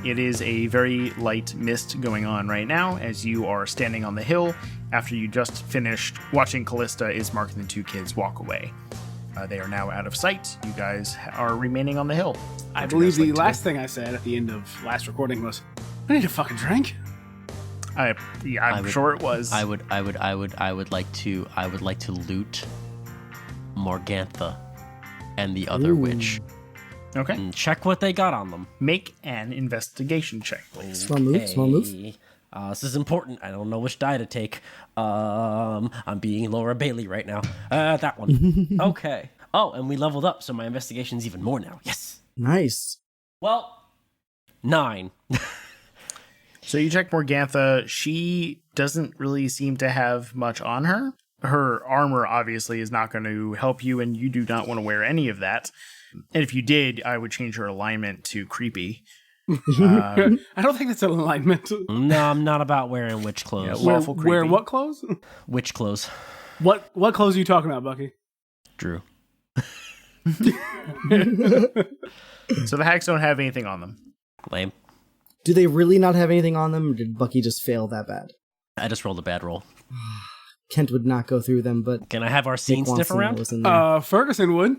It is a very light mist going on right now as you are standing on the hill after you just finished watching Callista, Ismark, and the two kids walk away. They are now out of sight. You guys are remaining on the hill. I believe the last thing I said at the end of last recording was, I need a fucking drink. I'm sure it was. I would like to loot Morgantha and the other witch. Okay. And check what they got on them. Make an investigation check, please. Small move. This is important. I don't know which die to take. I'm being Laura Bailey right now. That one. Okay. Oh, and we leveled up, so my investigation's even more now. Yes. Nice. Well, 9. So you check Morgantha. She doesn't really seem to have much on her. Her armor obviously is not going to help you, and you do not want to wear any of that. And if you did, I would change her alignment to creepy. I don't think that's an alignment. No, I'm not about wearing witch clothes. Yeah, lawful creepy. Wear what clothes? Witch clothes. What clothes are you talking about, Bucky? Drew. So the hacks don't have anything on them. Lame. Do they really not have anything on them, or did Bucky just fail that bad? I just rolled a bad roll. Kent would not go through them, but... Can I have Arcene sniff around? Ferguson would.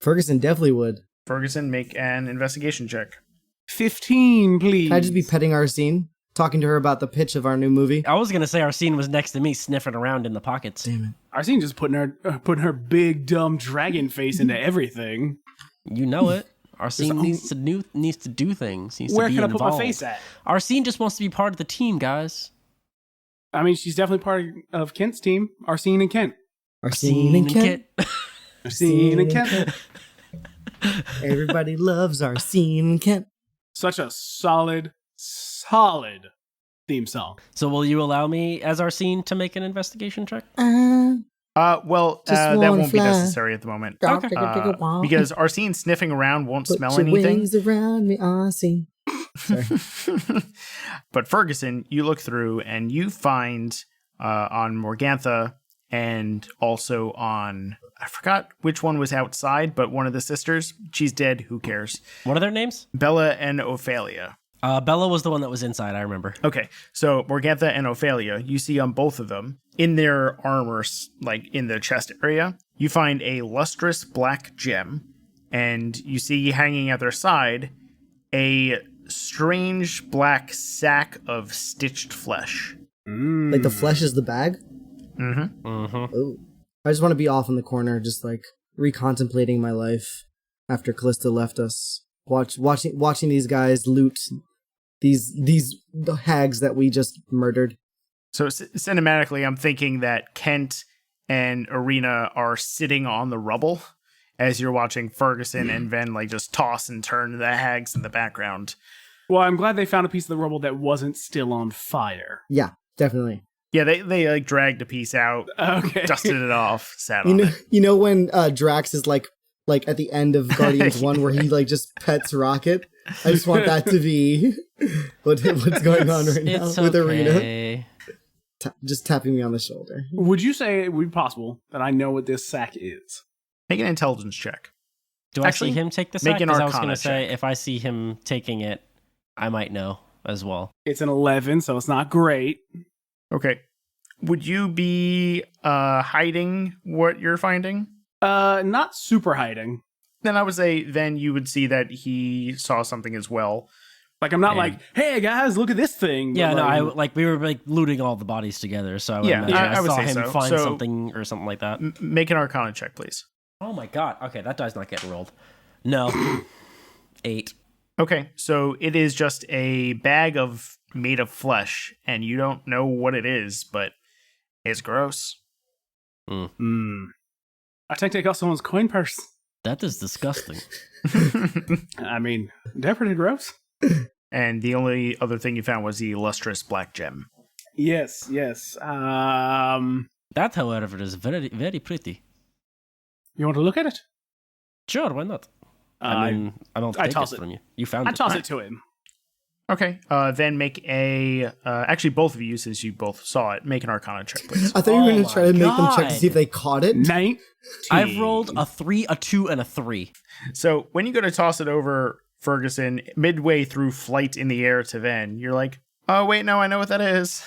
Ferguson definitely would. Ferguson, make an investigation check. 15, please. Can I just be petting Arcene? Talking to her about the pitch of our new movie? I was going to say Arcene was next to me sniffing around in the pockets. Damn it. Arcene just putting her big, dumb dragon face into everything. You know it. Arcene needs to do things. Where can I put my face at? Arcene just wants to be part of the team, guys. I mean, she's definitely part of Kent's team. Arcene and Kent. Arcene and Kent. Arcene and Kent. Everybody loves Arcene and Kent. Such a solid theme song. So will you allow me as Arcene to make an investigation check? That won't be necessary at the moment. Okay. Because Arcene sniffing around won't smell Put your anything. wings around me, Arcene. Sorry. But Ferguson, you look through and you find on Morgantha and also on, I forgot which one was outside, but one of the sisters, she's dead, who cares? What are their names? Bella and Ophelia. Bella was the one that was inside, I remember. Okay, so Morgantha and Ophelia, you see on both of them, in their armors, like in the chest area, you find a lustrous black gem, and you see hanging at their side a strange black sack of stitched flesh. Like the flesh is the bag? Mm-hmm. Mm-hmm. Oh. I just want to be off in the corner, just like recontemplating my life after Callista left us. Watching these guys loot these hags that we just murdered. So cinematically, I'm thinking that Kent and Ireena are sitting on the rubble as you're watching Ferguson and Ven like just toss and turn the hags in the background. Well, I'm glad they found a piece of the rubble that wasn't still on fire. Yeah, definitely. Yeah, they like dragged a piece out, dusted it off, sat on it. You know when Drax is like at the end of Guardians 1 where he like just pets Rocket? I just want that to be what's going on right now with Ireena. Just tapping me on the shoulder. Would you say it would be possible that I know what this sack is? Make an intelligence check. Do I see him take the sack? Make an Because I was going Arcana to say, check. if I see him taking it, I might know as well. It's an 11, so it's not great. Okay. Would you be hiding what you're finding? Not super hiding. Then I would say then you would see that he saw something as well. Like, I'm not like, hey guys, look at this thing. Yeah, but no, we were like looting all the bodies together, so I would imagine I would saw say him so. find So, something or something like that. Make an Arcana check, please. Oh my god. Okay, that die's not getting rolled. No. 8. Okay, so it is just a bag made of flesh, and you don't know what it is, but it's gross. I take out someone's coin purse. That is disgusting. I mean, they're pretty gross. And the only other thing you found was the lustrous black gem. Yes. That, however, is very, very pretty. You want to look at it? Sure, why not? I mean, I don't take it from you. You found it. I toss it to him. Okay, then make a... actually, both of you, since you both saw it, make an Arcana check, please. I thought you were going to try to make them check to see if they caught it. 19. I've rolled a 3, a 2, and a 3. So when you go to toss it over Ferguson, midway through flight in the air to Ven, you're like, oh, wait, no, I know what that is.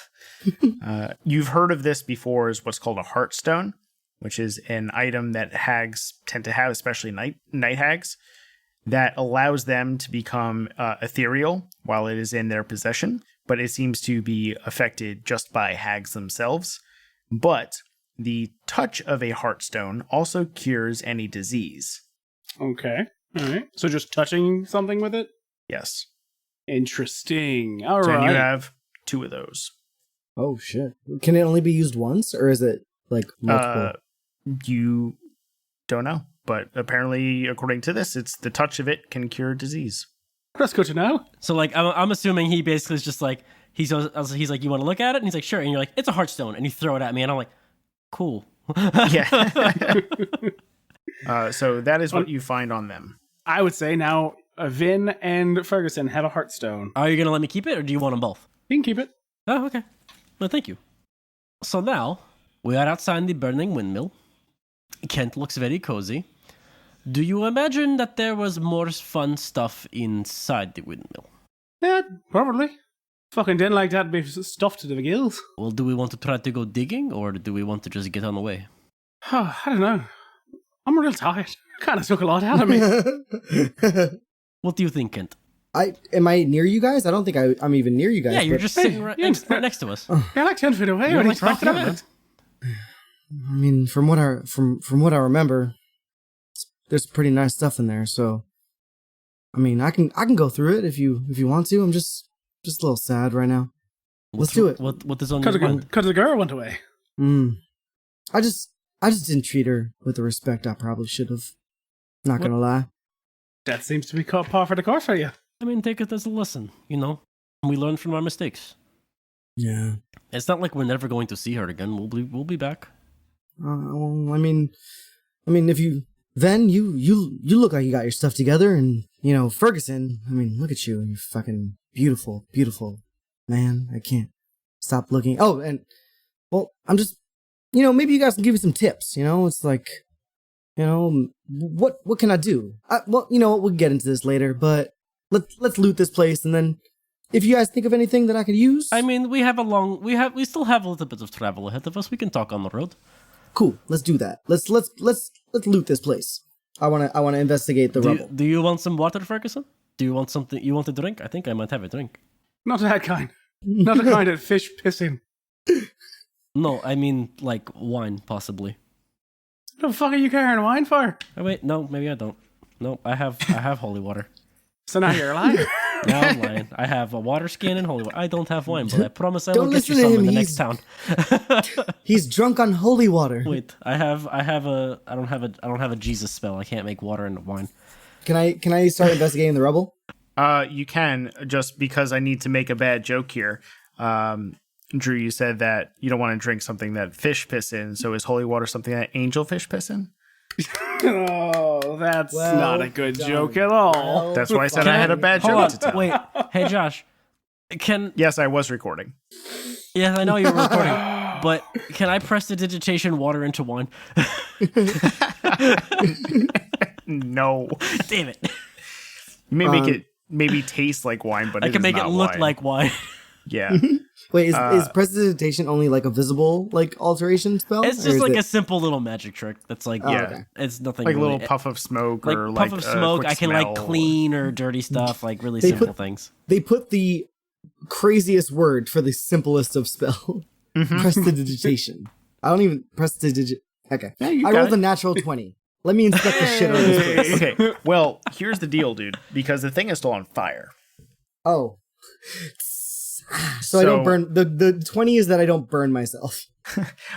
You've heard of this before as what's called a heartstone, which is an item that hags tend to have, especially night hags, that allows them to become ethereal while it is in their possession, but it seems to be affected just by hags themselves. But the touch of a heartstone also cures any disease. Okay. All right. So just touching something with it? Yes. Interesting. All So right. you have 2 of those. Oh shit! Can it only be used once, or is it like multiple? You don't know, but apparently, according to this, it's the touch of it can cure disease. That's good to know. So like I'm assuming he basically is just like he's like, you want to look at it, and he's like, sure, and you're like, it's a heartstone, and you throw it at me, and I'm like, cool. Yeah. So that is what you find on them. I would say now Vin and Ferguson have a heartstone. Are you gonna let me keep it, or do you want them both? You can keep it. Oh, okay. Well, thank you. So now we are outside the burning windmill. Kent looks very cozy. Do you imagine that there was more fun stuff inside the windmill? Yeah, probably. Fucking didn't like that be stuffed to the gills. Well, do we want to try to go digging, or do we want to just get on the way? I don't know. I'm real tired. Kind of took a lot out of me. What do you think, Kent? Am I near you guys? I don't think I'm even near you guys. Yeah, you're but- just sitting right next to us. You're like 10 feet away. You're What are like you right talking there, about? I mean, from what I remember, there's pretty nice stuff in there. So, I mean, I can go through it if you want to. I'm just a little sad right now. Let's do it. What is on your mind? Because the girl went away. I just didn't treat her with the respect I probably should have. Not gonna lie. That seems to be par for the course for you. I mean, take it as a lesson, you know? We learn from our mistakes. Yeah. It's not like we're never going to see her again. We'll be back. Well, I mean, if you look like you got your stuff together, and Ferguson. I mean, look at you. You're fucking beautiful, beautiful man. I can't stop looking. Oh, and well, I'm just, maybe you guys can give me some tips. It's like, what can I do? Well, we'll get into this later, but let's loot this place, and then if you guys think of anything that I could use. I mean, we still have a little bit of travel ahead of us. We can talk on the road. Cool. Let's do that. Let's loot this place. I wanna investigate the rubble. Do you want some water, Ferguson? Do you want something? You want a drink? I think I might have a drink. Not that kind. Not the kind of fish pissing. No, I mean like wine, possibly. What the fuck are you carrying wine for? Oh wait, no, maybe I don't. No, I have holy water. So now you're a liar. No, I'm lying. I have a water skin and holy water. I don't have wine, but I promise I will Don't get you listen to some in him, the he's- next town. He's drunk on holy water. Wait, I don't have a Jesus spell. I can't make water into wine. Can I start investigating the rubble? You can, just because I need to make a bad joke here. Drew, you said that you don't want to drink something that fish piss in, so is holy water something that angel fish piss in? Oh, that's Well not a good done. joke at all. Well, That's why I said I had a bad Hold joke on, to tell. wait. Hey, Josh. Yes, I was recording. Yes, I know you were recording, but can I prestidigitation water into wine? No. Damn it. You may make it maybe taste like wine, but I can make it look wine. like wine. Yeah. Wait, is prestidigitation only like a visible alteration spell? It's Or just is like it- a simple little magic trick that's like, Yeah. okay. it's nothing Like a really. little puff of smoke like or puff like of a smoke. quick I can like smell. clean or dirty stuff, like really They simple put- things. They put the craziest word for the simplest of spell. Prestidigitation. I don't even prestidigit. Okay. Yeah, you I got rolled it. a natural 20. Let me inspect the shit out of this place. Okay, well, here's the deal, dude. Because the thing is still on fire. Oh. So I don't burn. The 20 is that I don't burn myself.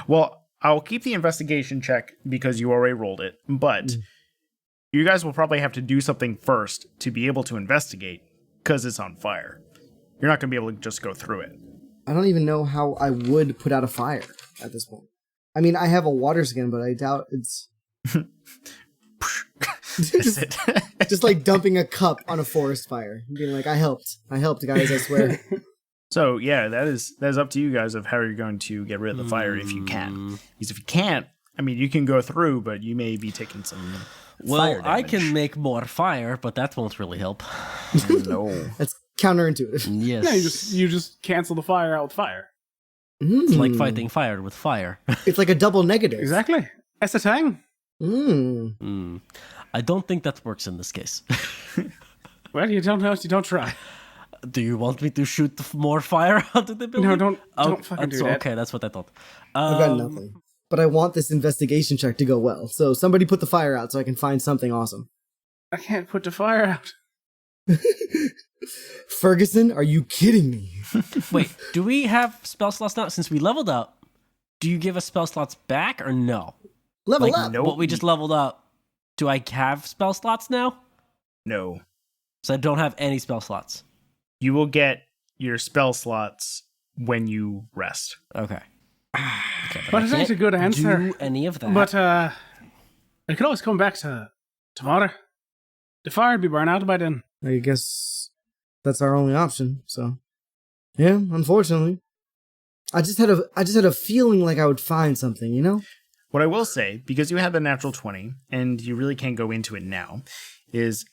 Well, I'll keep the investigation check because you already rolled it, but you guys will probably have to do something first to be able to investigate because it's on fire. You're not going to be able to just go through it. I don't even know how I would put out a fire at this point. I mean, I have a water skin, but I doubt it's That's it. just like dumping a cup on a forest fire. Being like, I helped, guys, I swear. So, yeah, that is up to you guys of how you're going to get rid of the fire if you can. Because if you can't, I mean, you can go through, but you may be taking some Well, fire I damage. can make more fire, but that won't really help. No. That's counterintuitive. Yes. Yeah, you just cancel the fire out with fire. It's like fighting fire with fire. It's like a double negative. Exactly. That's the thing. I don't think that works in this case. Well, you don't know if you don't try. Do you want me to shoot more fire onto the building? No, don't fucking do that. Okay, that's what I thought. I've got nothing. But I want this investigation check to go well. So somebody put the fire out so I can find something awesome. I can't put the fire out. Ferguson, are you kidding me? Wait, do we have spell slots now? Since we leveled up, do you give us spell slots back or no? Level Like, up. Nope. what we just leveled up, do I have spell slots now? No. So I don't have any spell slots. You will get your spell slots when you rest. Okay. But it's actually a good answer. Do any of that. But I could always come back to water. The fire would be burned out by then. I guess that's our only option. So, yeah, unfortunately, I just had a feeling like I would find something. You know? What I will say, because you had the natural 20, and you really can't go into it now, is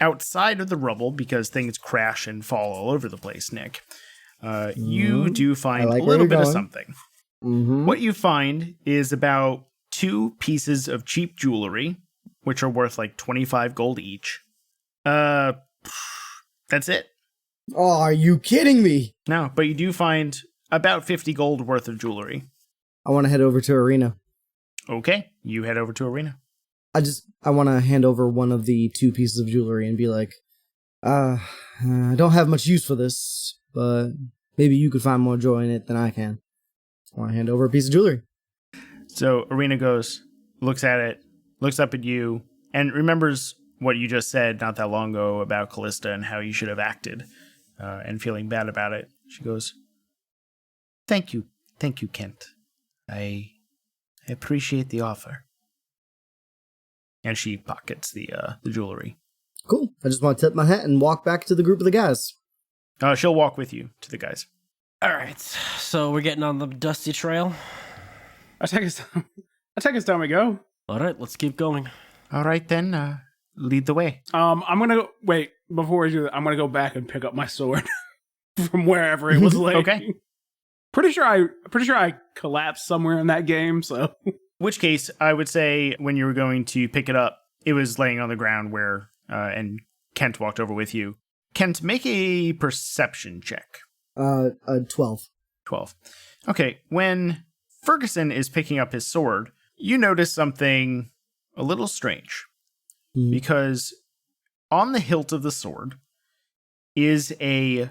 outside of the rubble, because things crash and fall all over the place, Nick, you do find like a where little you're bit of going. something. Mm-hmm. What you find is about 2 pieces of cheap jewelry, which are worth like 25 gold each. That's it. Oh, are you kidding me? No, but you do find about 50 gold worth of jewelry. I want to head over to Ireena. Okay, you head over to Ireena. I want to hand over one of the 2 pieces of jewelry and be like, I don't have much use for this, but maybe you could find more joy in it than I can. I want to hand over a piece of jewelry. So Ireena goes, looks at it, looks up at you, and remembers what you just said not that long ago about Callista and how you should have acted, and feeling bad about it. She goes, Thank you, Kent. I appreciate the offer. And she pockets the jewelry. Cool. I just want to tip my hat and walk back to the group of the guys. She'll walk with you to the guys. All right, so we're getting on the dusty trail. I take us down we go. All right, let's keep going. All right, then, lead the way. I'm gonna go. Wait, before we do that, I'm gonna go back and pick up my sword from wherever it was laying. Okay. Pretty sure I collapsed somewhere in that game. So, Which case, I would say when you were going to pick it up, it was laying on the ground where, and Kent walked over with you. Kent, make a perception check. 12. 12. Okay, when Ferguson is picking up his sword, you notice something a little strange. Because on the hilt of the sword is a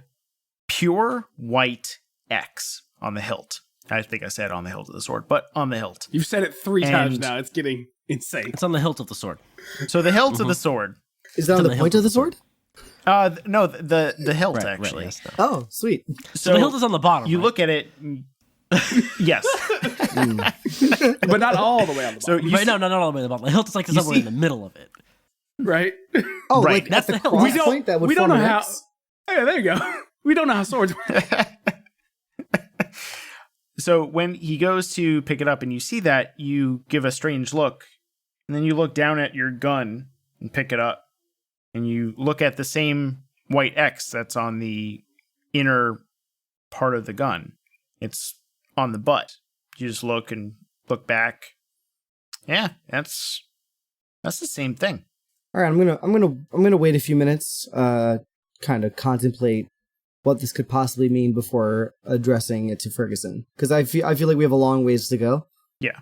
pure white X on the hilt. I think I said on the hilt of the sword, but on the hilt. you've said it 3 times And- now. It's getting insane. It's on the hilt of the sword. So the hilt of the sword. Is that on on the the point hilt of the sword? No, the hilt, Right, actually. yes, no. Oh, sweet. So the hilt is on the bottom. You right? look at it. Yes. But not all the way on the So bottom. you Right, no, not all the way to the bottom. The hilt is like somewhere see- in the middle of it. Right? Oh, Right. like That's at the the hilt. cross point that would we don't form know an how. X? Yeah, there you go. We don't know how swords work. So when he goes to pick it up and you see that, you give a strange look. And then you look down at your gun and pick it up. And you look at the same white X that's on the inner part of the gun. It's on the butt. You just look and look back. Yeah, that's the same thing. All right, I'm gonna wait a few minutes, kind of contemplate what this could possibly mean before addressing it to Ferguson, because I feel like we have a long ways to go. Yeah.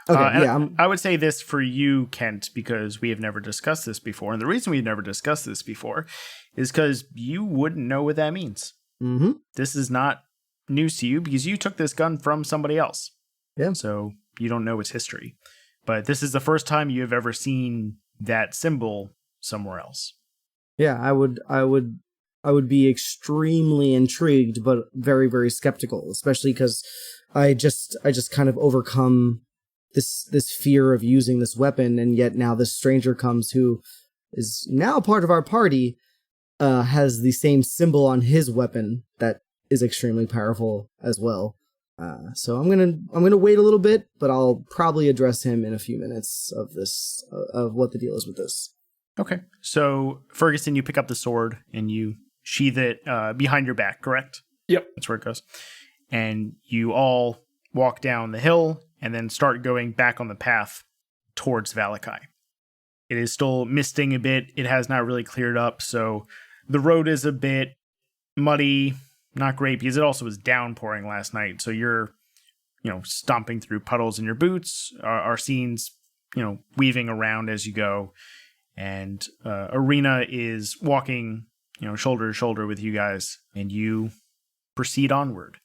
Okay, And yeah, I would say this for you, Kent, because we have never discussed this before. And the reason we've never discussed this before is because you wouldn't know what that means. Mm-hmm. This is not news to you because you took this gun from somebody else. Yeah. So you don't know its history. But this is the first time you have ever seen that symbol somewhere else. Yeah, I would be extremely intrigued, but very, very skeptical, especially because I just kind of overcome this fear of using this weapon, and yet now this stranger comes who is now part of our party, has the same symbol on his weapon that is extremely powerful as well. So I'm gonna wait a little bit, but I'll probably address him in a few minutes of what the deal is with this. Okay. So Ferguson, you pick up the sword and you sheath it behind your back, correct? Yep. That's where it goes. And you all walk down the hill and then start going back on the path towards Vallaki. It is still misting a bit. It has not really cleared up, so the road is a bit muddy, not great, because it also was downpouring last night, so you're, stomping through puddles in your boots. Arcene's, weaving around as you go, and Ireena is walking, shoulder to shoulder with you guys, and you proceed onward.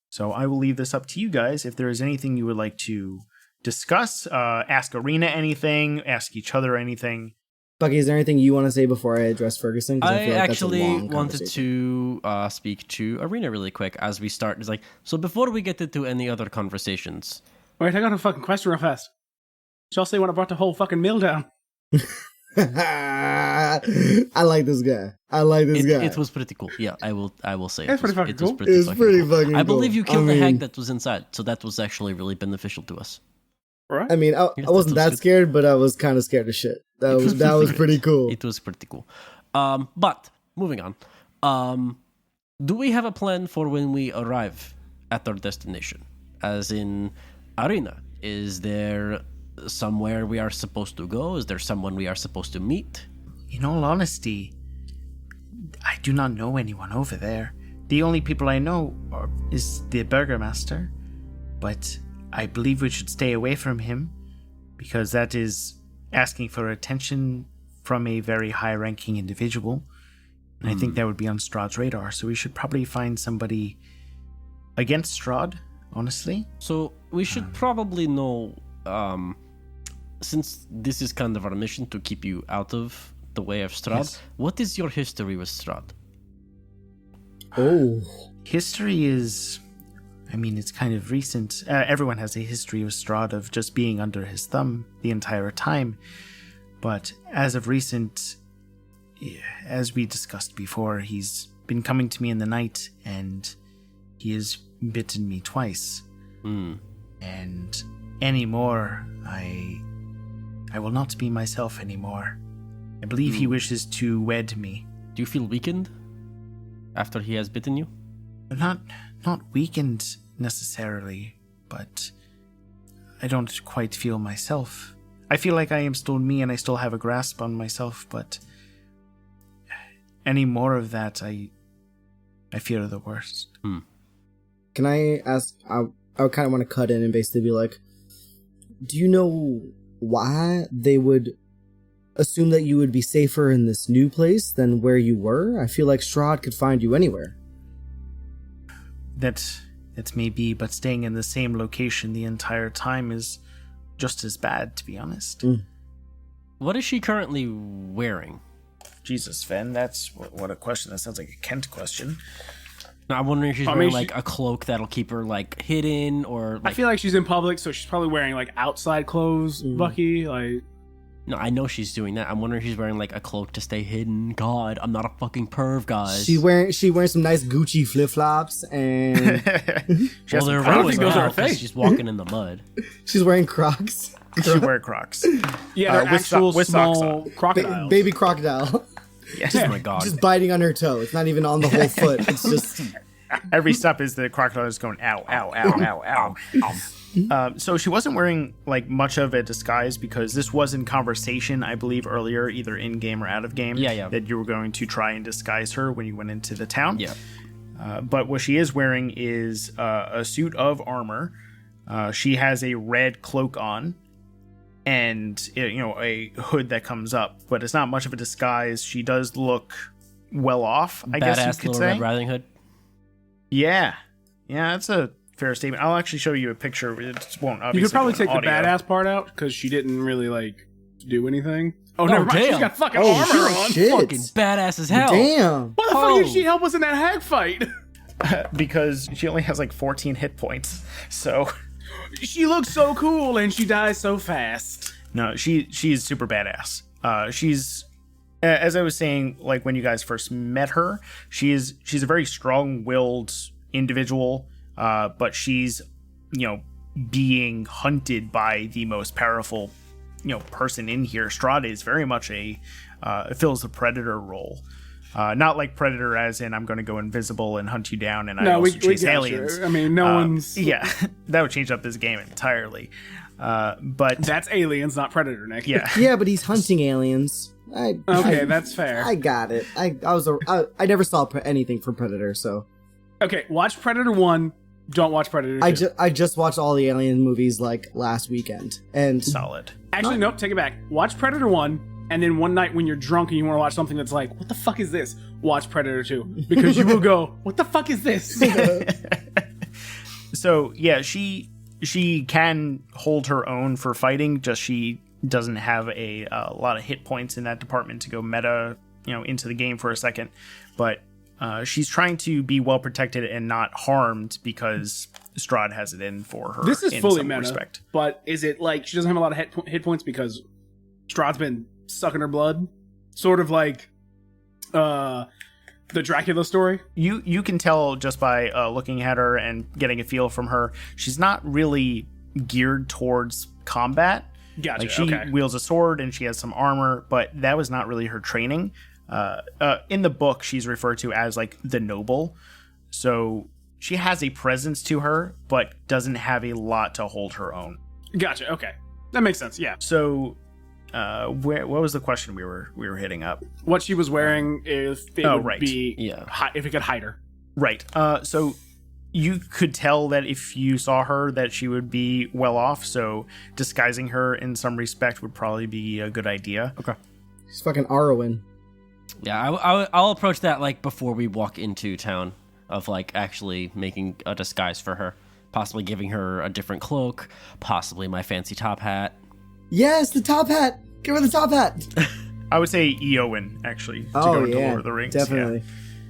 So I will leave this up to you guys. If there is anything you would like to discuss, ask Ireena anything, ask each other anything. Bucky, is there anything you want to say before I address Ferguson? I actually wanted to speak to Ireena really quick as we start. It's like, so before we get into any other conversations. Wait, I got a fucking question real fast. Chelsea when I brought the whole fucking mill down. I like this guy. It was pretty cool. Yeah, I will say it's pretty fucking cool. It's pretty fucking cool. I believe you killed the hag that was inside, so that was actually really beneficial to us. Right? I mean, I wasn't that scared, but I was kind of scared of shit. That was pretty cool. It was pretty cool. But moving on. Do we have a plan for when we arrive at our destination? As in, Ireena, is there somewhere we are supposed to go? Is there someone we are supposed to meet? In all honesty, I do not know anyone over there. The only people I know is the Burgermaster, but I believe we should stay away from him, because that is asking for attention from a very high-ranking individual, and I think that would be on Strahd's radar, so we should probably find somebody against Strahd, honestly. So we should probably know, since this is kind of our mission to keep you out of the way of Strahd, yes. What is your history with Strahd? Oh. History is... it's kind of recent. Everyone has a history with Strahd of just being under his thumb the entire time. But as of recent, as we discussed before, he's been coming to me in the night, and he has bitten me twice. And anymore, I will not be myself anymore. I believe he wishes to wed me. Do you feel weakened after he has bitten you? Not weakened necessarily, but I don't quite feel myself. I feel like I am still me and I still have a grasp on myself, but any more of that, I fear the worst. Can I ask, I kind of want to cut in and basically be like, do you know why they would assume that you would be safer in this new place than where you were? I feel like Strahd could find you anywhere. That may be, but staying in the same location the entire time is just as bad, to be honest. What is she currently wearing? Jesus, Fen, that's what a question. That sounds like a Kent question. No, I'm wondering if she's wearing like a cloak that'll keep her like hidden, or like... I feel like she's in public, so she's probably wearing like outside clothes, Bucky. Like, no, I know she's doing that. I'm wondering if she's wearing like a cloak to stay hidden. God, I'm not a fucking perv, guys. She wearing some nice Gucci flip flops, and well, they're ruined now because she's walking in the mud. She's wearing Crocs. She wear Crocs. Yeah, they're actual small crocodiles. Baby crocodile. Yes. Oh my God. Just biting on her toe. It's not even on the whole foot. It's just... Every step is the crocodile is going, ow, ow, ow, ow, ow. So she wasn't wearing like much of a disguise, because this was in conversation, I believe, earlier, either in-game or out of game, that you were going to try and disguise her when you went into the town. Yeah. But what she is wearing is a suit of armor. She has a red cloak on, and a hood that comes up, but it's not much of a disguise. She does look well off, I guess you could little say. Red Riding Hood. Yeah, that's a fair statement. I'll actually show you a picture. It won't obviously. You could probably take audio. the badass part out, because she didn't really like do anything. Oh, never mind. Damn. She's got fucking armor on. Shit. Fucking badass as hell. Damn. Why the fuck did she help us in that hag fight? Because she only has like 14 hit points, so... She looks so cool, and she dies so fast. No, she's super badass. She's, as I was saying, like when you guys first met her, she's a very strong-willed individual. but she's, being hunted by the most powerful, person in here. Strahd is very much fills the predator role. Not like Predator as in I'm going to go invisible and hunt you down and I also chase aliens. I mean, no one's... Yeah, that would change up this game entirely. But that's aliens, not Predator, Nick. Yeah. Yeah, but he's hunting aliens. That's fair. I got it. I never saw anything from Predator, so... Okay, watch Predator 1, don't watch Predator 2. I just watched all the alien movies, like, last weekend, and... Solid. Actually, nope, take it back. Watch Predator 1, and then one night when you're drunk and you want to watch something that's like, what the fuck is this? Watch Predator 2. Because you will go, what the fuck is this? So, yeah, she can hold her own for fighting, just she doesn't have a lot of hit points in that department to go meta, into the game for a second. But she's trying to be well protected and not harmed because Strahd has it in for her. This is in fully some meta, respect. But is it like she doesn't have a lot of hit points because Strahd's been sucking her blood? Sort of like the Dracula story? You can tell just by looking at her and getting a feel from her. She's not really geared towards combat. Gotcha, like she wields a sword and she has some armor, but that was not really her training. In the book, she's referred to as like the noble. So she has a presence to her, but doesn't have a lot to hold her own. Gotcha. Okay, that makes sense. Yeah. So, what was the question we were hitting up? What she was wearing, if it would be, if it could hide her. Right. So you could tell that if you saw her, that she would be well off. So disguising her in some respect would probably be a good idea. Okay. She's fucking Arwen. Yeah, I'll approach that like before we walk into town, of like actually making a disguise for her, possibly giving her a different cloak, possibly my fancy top hat. Yes, the top hat. Give her the top hat. I would say Eowyn actually to go into Lord of the Rings. Definitely,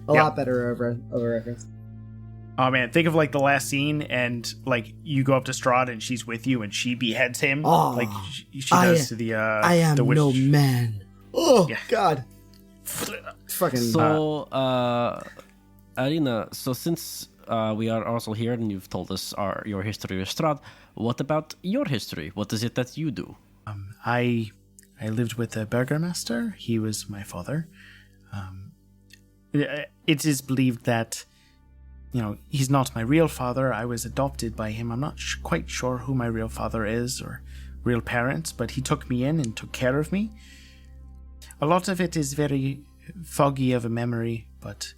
a lot better of a reference. Oh man, think of like the last scene and like you go up to Strahd and she's with you and she beheads him like she does to the I am the witch. No man. Oh God. Fucking. So, Ireena, so since we are also here and you've told us your history with Strahd, what about your history? What is it that you do? I lived with the burgomaster. He was my father. It is believed that, he's not my real father. I was adopted by him. I'm not quite sure who my real father is or real parents, but he took me in and took care of me. A lot of it is very foggy of a memory, but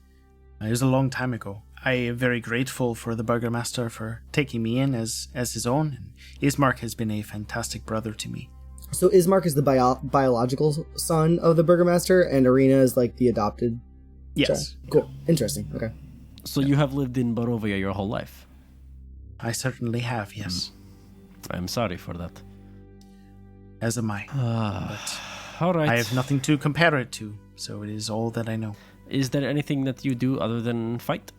it was a long time ago. I am very grateful for the burgomaster for taking me in as his own, and Ismark has been a fantastic brother to me. So Ismark is the biological son of the burgomaster, and Ireena is like the adopted. Yes. Child. Cool. Interesting. Okay. So you have lived in Barovia your whole life? I certainly have, yes. I'm sorry for that. As am I. But all right. I have nothing to compare it to, so it is all that I know. Is there anything that you do other than fight?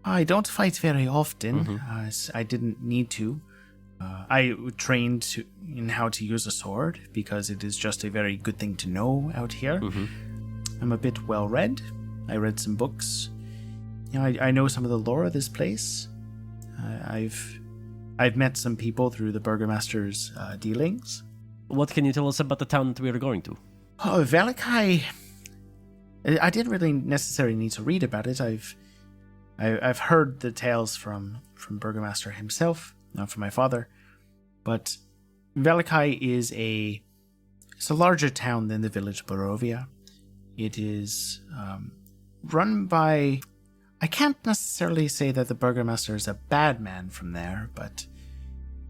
I don't fight very often, as I didn't need to. I trained in how to use a sword, because it is just a very good thing to know out here. I'm a bit well-read. I read some books. I know some of the lore of this place. I've met some people through the burgomaster's dealings. What can you tell us about the town that we are going to? Oh, Vallaki. I didn't really necessarily need to read about it. I've heard the tales from Burgomaster himself, not from my father. But Vallaki is it's a larger town than the village of Barovia. It is run by... I can't necessarily say that the Burgomaster is a bad man from there, but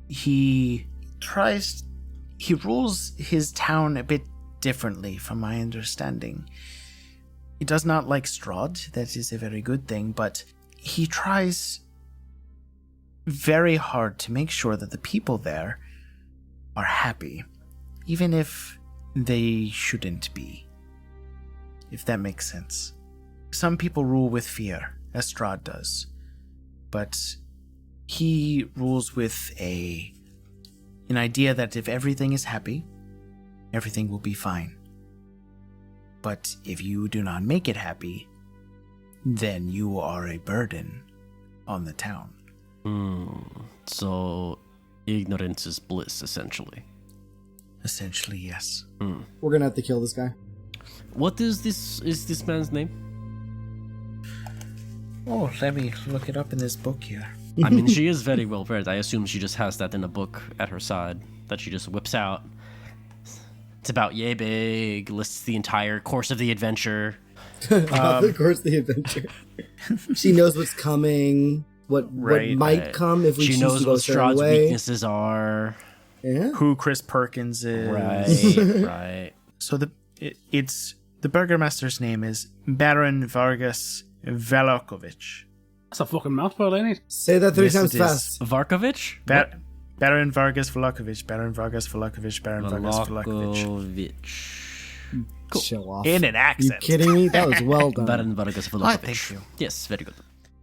he rules his town a bit differently from my understanding. He does not like Strahd, that is a very good thing, but he tries very hard to make sure that the people there are happy, even if they shouldn't be. If that makes sense. Some people rule with fear, as Strahd does, but he rules with an idea that if everything is happy, everything will be fine. But if you do not make it happy, then you are a burden on the town. So, ignorance is bliss, essentially. Essentially, yes. We're gonna have to kill this guy. What is this man's name? Oh, let me look it up in this book here. I mean, she is very well read. I assume she just has that in a book at her side that she just whips out. It's about yay big, lists the entire course of the adventure. The course of the adventure. She knows what's coming, what might come if we choose to go She knows what Strahd's way. weaknesses are. Yeah. Who Chris Perkins is. Right. So the burgomaster's name is Baron Vargas Vallaki. That's a fucking mouthful, ain't it? Say that 3 Yes, times it is. fast. Varkovich? Baron Vargas Vallaki. Baron Vargas Vallaki. Baron Vargas Vallaki. Vallaki. Cool. Show off. In an You accent. kidding me? That was well done. Baron Vargas Oh, Vallaki. thank you. Yes, very good.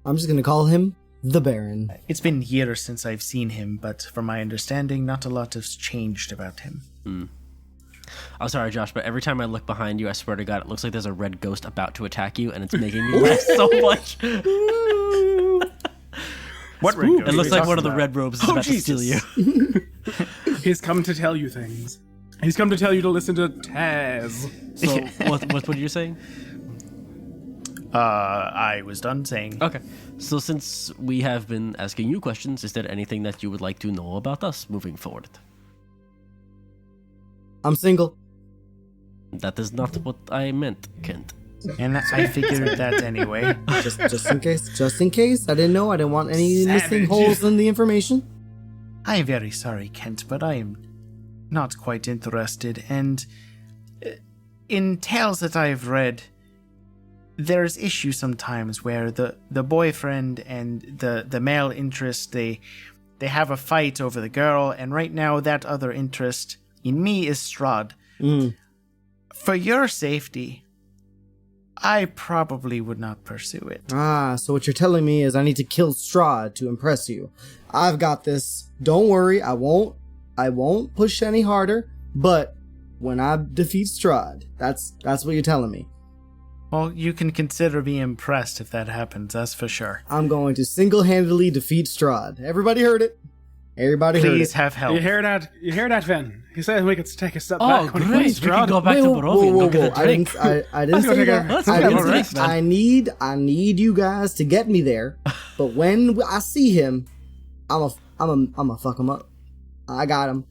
I'm just gonna call him the Baron. It's been years since I've seen him, but from my understanding, not a lot has changed about him. I'm sorry, Josh, but every time I look behind you, I swear to God, it looks like there's a red ghost about to attack you, and it's making me laugh so much. What red ghost It looks are you like one of the talking red robes is about to steal you. He's come to tell you things. He's come to tell you to listen to Taz. So, what were you saying? I was done saying. Okay. So, since we have been asking you questions, is there anything that you would like to know about us moving forward? I'm single. That is not what I meant, Kent. And I figured that anyway. Just in case. Just in case. I didn't know. I didn't want any missing Savage. holes in the information. I am very sorry, Kent, but I am not quite interested. And in tales that I've read, there's issues sometimes where the boyfriend and the male interest, they have a fight over the girl, and right now that other interest in me is Strahd. For your safety, I probably would not pursue it. So what you're telling me is I need to kill Strahd to impress you. I've got this. Don't worry, I won't push any harder, but when I defeat Strahd, that's what you're telling me. Well, you can consider me impressed if that happens, that's for sure. I'm going to single-handedly defeat Strahd. Everybody heard it. Everybody heard Please it. have help. You hear that? You hear that, Finn? He said we could take a step Oh, back. When he great. comes We can go Strahd. back to Barovia and go get a drink. I didn't say that. Let's I go didn't get a say rest, man. I need you guys to get me there. But when I see him, I'm a fuck him up. I got him.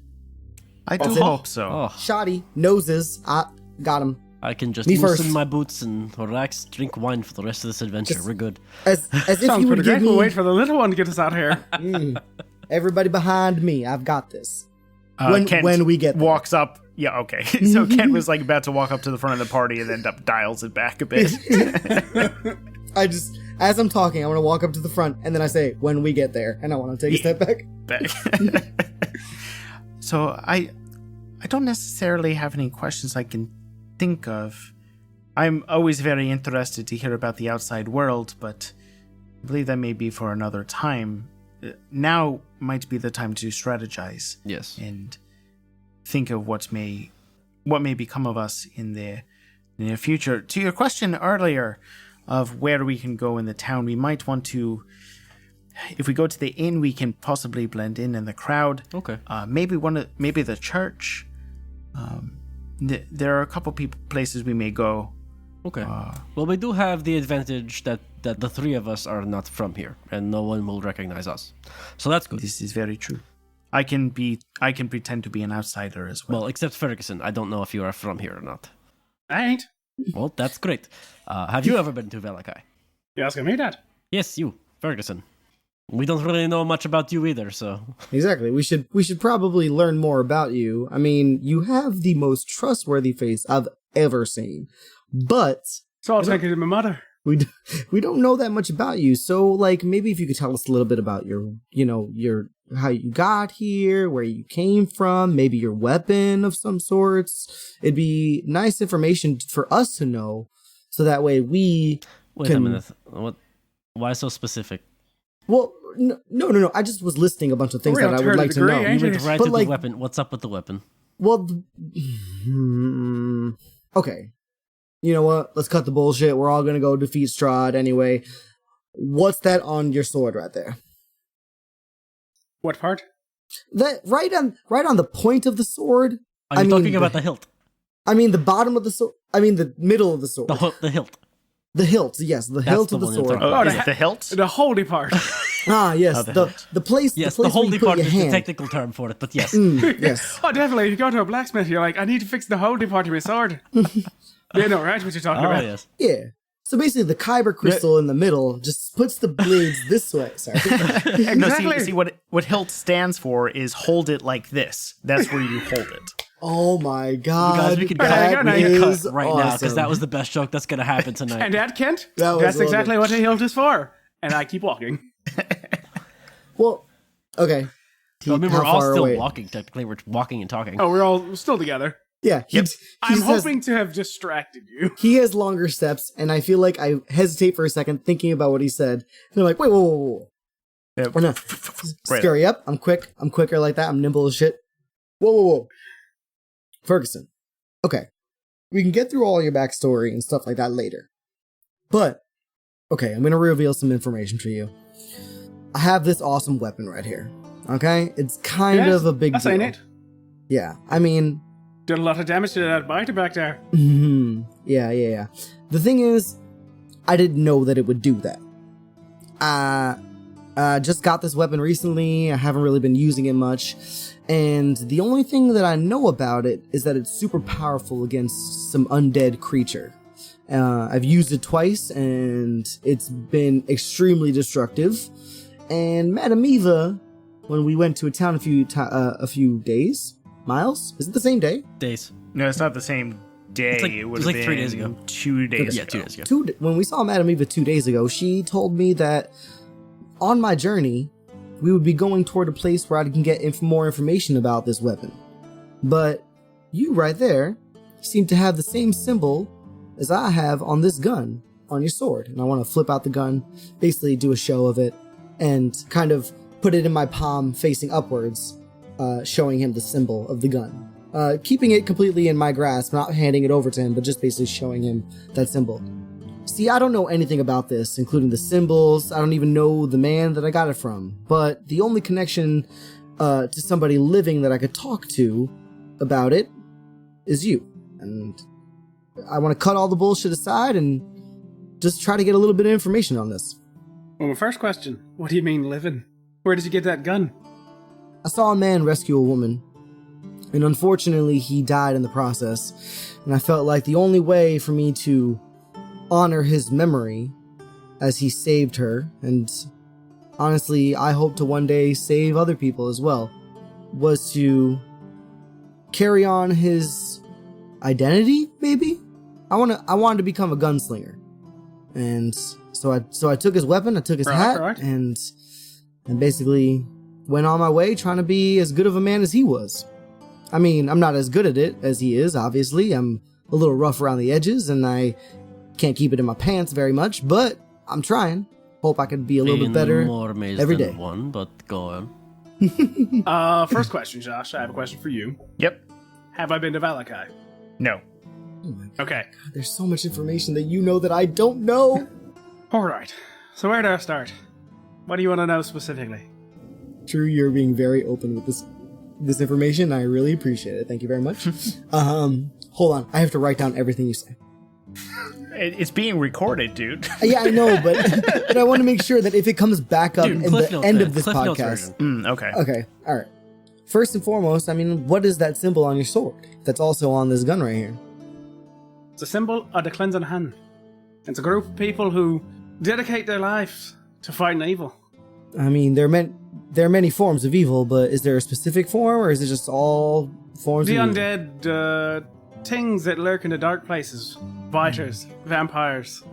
I do That's it. hope so. Oh, Shoddy noses. I got him. I can just Me loosen first. my boots and relax, drink wine for the rest of this adventure. Just- We're good. As if Sounds you would pretty give great. We'll me wait for the little one to get us out here. everybody behind me. I've got this. Kent when we get there. walks up. Yeah, okay. So Kent was like about to walk up to the front of the party and then dials it back a bit. I just, as I'm talking, I want to walk up to the front and then I say, when we get there, and I want to take a step back. So I don't necessarily have any questions I can think of. I'm always very interested to hear about the outside world, but I believe that may be for another time. Now might be the time to strategize. Yes. And think of what may become of us in the near future. To your question earlier of where we can go in the town, we might want to, if we go to the inn, we can possibly blend in the crowd. Okay. Maybe the church. There are a couple places we may go. Okay. Well, we do have the advantage that the three of us are not from here, and no one will recognize us. So that's good. This is very true. I can pretend to be an outsider as well. Well, except Ferguson. I don't know if you are from here or not. I ain't. Well, that's great. Have you ever been to Vallaki? You asking me that? Yes, you, Ferguson. We don't really know much about you either, so... Exactly. We should probably learn more about you. I mean, you have the most trustworthy face I've ever seen. But So I'll take it to my mother. we don't know that much about you. So, like, maybe if you could tell us a little bit about your how you got here, where you came from, maybe your weapon of some sorts. It'd be nice information for us to know, so that way we Wait can... a minute. What? Why so specific? Well, no. I just was listing a bunch of things Real that I would like to know. degree, You ain't went it? right But, to like- the weapon. What's up with the weapon? Well, okay. You know what? Let's cut the bullshit. We're all gonna go defeat Strahd anyway. What's that on your sword right there? What part? That right on the point of the sword. Are you talking about the hilt? I mean the bottom of the sword. I mean the middle of the sword. The hilt. The hilt, yes, the hilt of the sword. Oh, is it the hilt? The holy part. Ah, yes, the place. Yes, the the place where holy you put part your is the hand. technical term for it, but yes. Yes. Oh, definitely. If you go to a blacksmith, you're like, I need to fix the holy part of my sword. They know, right? What you're talking Oh, about. yes. Yeah. So basically, the kyber crystal in the middle just puts the blades this way. Sorry. Exactly. No, see what hilt stands for is hold it like this. That's where you hold it. Oh my god! Guys, we could that cut is right now because that awesome. was the best joke that's going to happen tonight. And that, Kent, That was that's well exactly done. what a hilt is for. And I keep walking. Well, okay. I mean, How we're all far still away? walking, technically. We're walking and talking. Oh, we're all still together. Yeah. I'm hoping to have distracted you. He has longer steps, and I feel like I hesitate for a second thinking about what he said. And I'm like, wait, whoa. Yeah, Or no. right. Scurry up. I'm quick. I'm quicker like that. I'm nimble as shit. Whoa. Ferguson. Okay. We can get through all your backstory and stuff like that later. But, okay, I'm going to reveal some information for you. I have this awesome weapon right here. Okay? It's kind of a big That's deal. ain't it. Yeah. I mean, Did a lot of damage to that biter back there. Yeah. The thing is, I didn't know that it would do that. Just got this weapon recently. I haven't really been using it much. And the only thing that I know about it is that it's super powerful against some undead creature. I've used it twice, and it's been extremely destructive. And Madame Eva, when we went to a town a few days, miles? Is it the same day? Days. No, it's not the same day. It's like- it it would was have like been 3 days ago. 2 days Yeah, ago. 2 days ago. When we saw Madame Eva 2 days ago, she told me that on my journey, we would be going toward a place where I can get more information about this weapon. But you right there seem to have the same symbol as I have on this gun, on your sword. And I want to flip out the gun, basically do a show of it, and kind of put it in my palm facing upwards, showing him the symbol of the gun. Keeping it completely in my grasp, not handing it over to him, but just basically showing him that symbol. See, I don't know anything about this, including the symbols. I don't even know the man that I got it from. But the only connection to somebody living that I could talk to about it is you. And I want to cut all the bullshit aside and just try to get a little bit of information on this. Well, my first question, what do you mean living? Where did you get that gun? I saw a man rescue a woman, and unfortunately he died in the process. And I felt like the only way for me to honor his memory as he saved her, and honestly I hope to one day save other people as well, was to carry on his identity, maybe? I wanted to become a gunslinger. And so I took his weapon, I took his hat, Right. and basically went on my way trying to be as good of a man as he was. I mean, I'm not as good at it as he is, obviously. I'm a little rough around the edges, and I can't keep it in my pants very much, but I'm trying. Hope I can be a little bit better More amazed every than day. one, but go on. First question, Josh. I have a question for you. Yep. Have I been to Vallaki? No. Oh my God, Okay. there's so much information that you know that I don't know. Alright. So where do I start? What do you want to know specifically? True, you're being very open with this information. I really appreciate it. Thank you very much. Hold on. I have to write down everything you say. It's being recorded, dude. Yeah, I know, but I want to make sure that if it comes back up Dude, in Cliff the Notes, end man. of this Cliff Notes podcast. version. Okay. Okay, all right. First and foremost, I mean, what is that symbol on your sword that's also on this gun right here? It's a symbol of the cleansing hand. It's a group of people who dedicate their lives to fighting evil. I mean, there are many forms of evil, but is there a specific form, or is it just all forms The of evil? undead things that lurk in the dark places. Biters, vampires,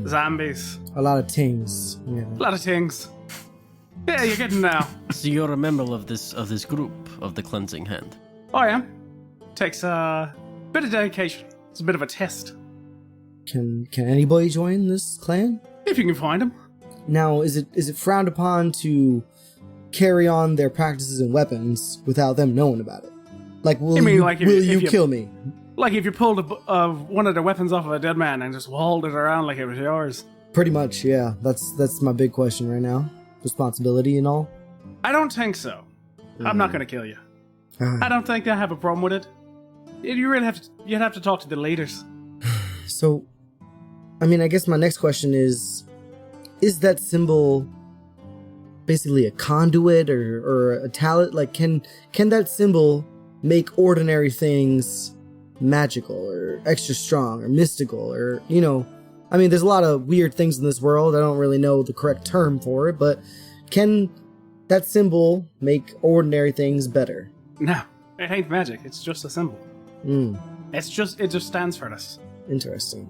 zombies, A lot of things. Yeah. a lot of things. Yeah, you're getting now. So you're a member of this group of the cleansing hand. I am. Takes a bit of dedication. It's a bit of a test. Can anybody join this clan? If you can find them. Now, is it frowned upon to carry on their practices and weapons without them knowing about it? Like, will You mean you, like if- will if you you- kill me? Like if you pulled one of the weapons off of a dead man and just hauled it around like it was yours. Pretty much, yeah. That's my big question right now. Responsibility and all. I don't think so. I'm not going to kill you. I don't think I have a problem with it. You really you'd have to talk to the leaders. So, I mean, I guess my next question is that symbol basically a conduit or a talent? Like, can that symbol make ordinary things magical or extra strong or mystical or, you know, I mean, there's a lot of weird things in this world. I don't really know the correct term for it, but can that symbol make ordinary things better? No, it ain't magic. It's just a symbol. It just stands for this. Interesting.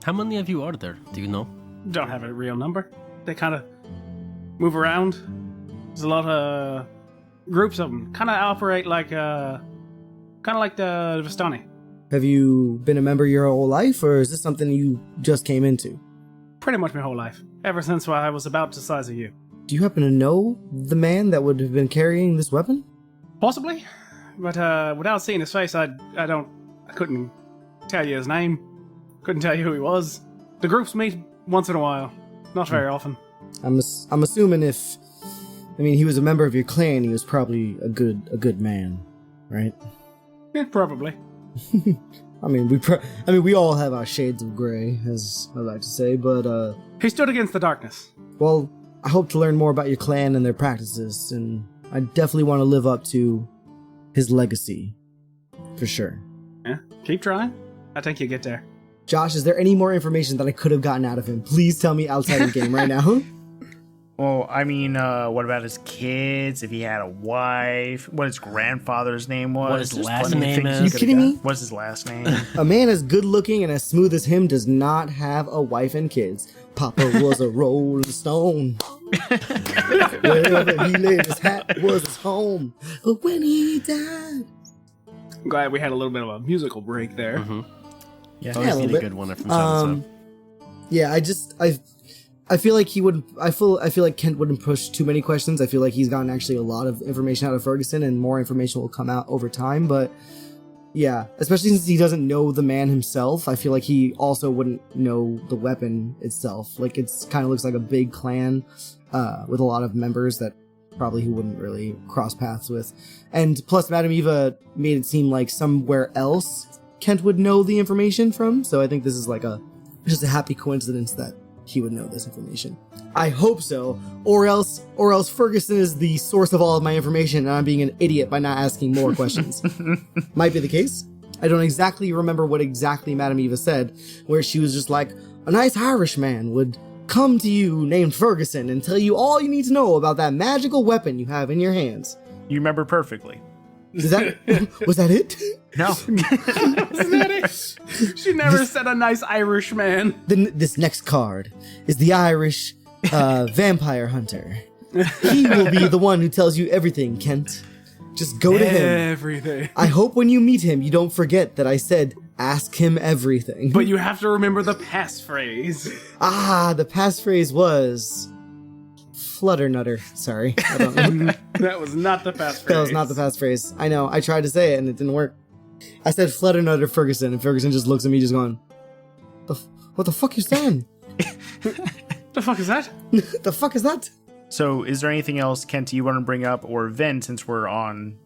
How many of you are there? Do you know? Don't have a real number. They kind of move around. There's a lot of groups of them. Kind of operate like the Vistani. Have you been a member your whole life, or is this something you just came into? Pretty much my whole life. Ever since I was about the size of you. Do you happen to know the man that would have been carrying this weapon? Possibly. But without seeing his face, I couldn't tell you his name. Couldn't tell you who he was. The groups meet once in a while. Not very often. I'm assuming he was a member of your clan, he was probably a good man, right? Yeah, probably. we all have our shades of gray, as I like to say, but he stood against the darkness. Well, I hope to learn more about your clan and their practices, and I definitely want to live up to his legacy, for sure. Yeah, keep trying. I think you get there. Josh, is there any more information that I could have gotten out of him? Please tell me outside of the game right now. Well, I mean, what about his kids? If he had a wife, what his grandfather's name was? What his last name is? Are you kidding me? What's his last name? A man as good looking and as smooth as him does not have a wife and kids. Papa was a rolling stone. Wherever he laid his hat was his home. But when he died... I'm glad we had a little bit of a musical break there. Mm-hmm. Yeah, always need a good one from time to time. Yeah, I feel like he wouldn't. I feel like Kent wouldn't push too many questions. I feel like he's gotten actually a lot of information out of Ferguson, and more information will come out over time. But yeah, especially since he doesn't know the man himself, I feel like he also wouldn't know the weapon itself. Like it's kind of looks like a big clan with a lot of members that probably he wouldn't really cross paths with. And plus, Madame Eva made it seem like somewhere else Kent would know the information from. So I think this is like just a happy coincidence that he would know this information. I hope so, or else Ferguson is the source of all of my information and I'm being an idiot by not asking more questions. Might be the case. I don't exactly remember what exactly Madame Eva said, where she was just like, a nice Irish man would come to you named Ferguson and tell you all you need to know about that magical weapon you have in your hands. You remember perfectly. Was that it? No. Wasn't that it? She never said a nice Irish man. This next card is the Irish vampire hunter. He will be the one who tells you everything, Kent. Just go to him. Everything. I hope when you meet him, you don't forget that I said, ask him everything. But you have to remember the passphrase. The passphrase was... Flutternutter. Sorry. I don't know. That was not the passphrase. That was not the passphrase. I know. I tried to say it and it didn't work. I said Flutternutter Ferguson, and Ferguson just looks at me just going, what the fuck you saying? The fuck is that? The fuck is that? So is there anything else, Kent, you want to bring up, or Ven, since we're on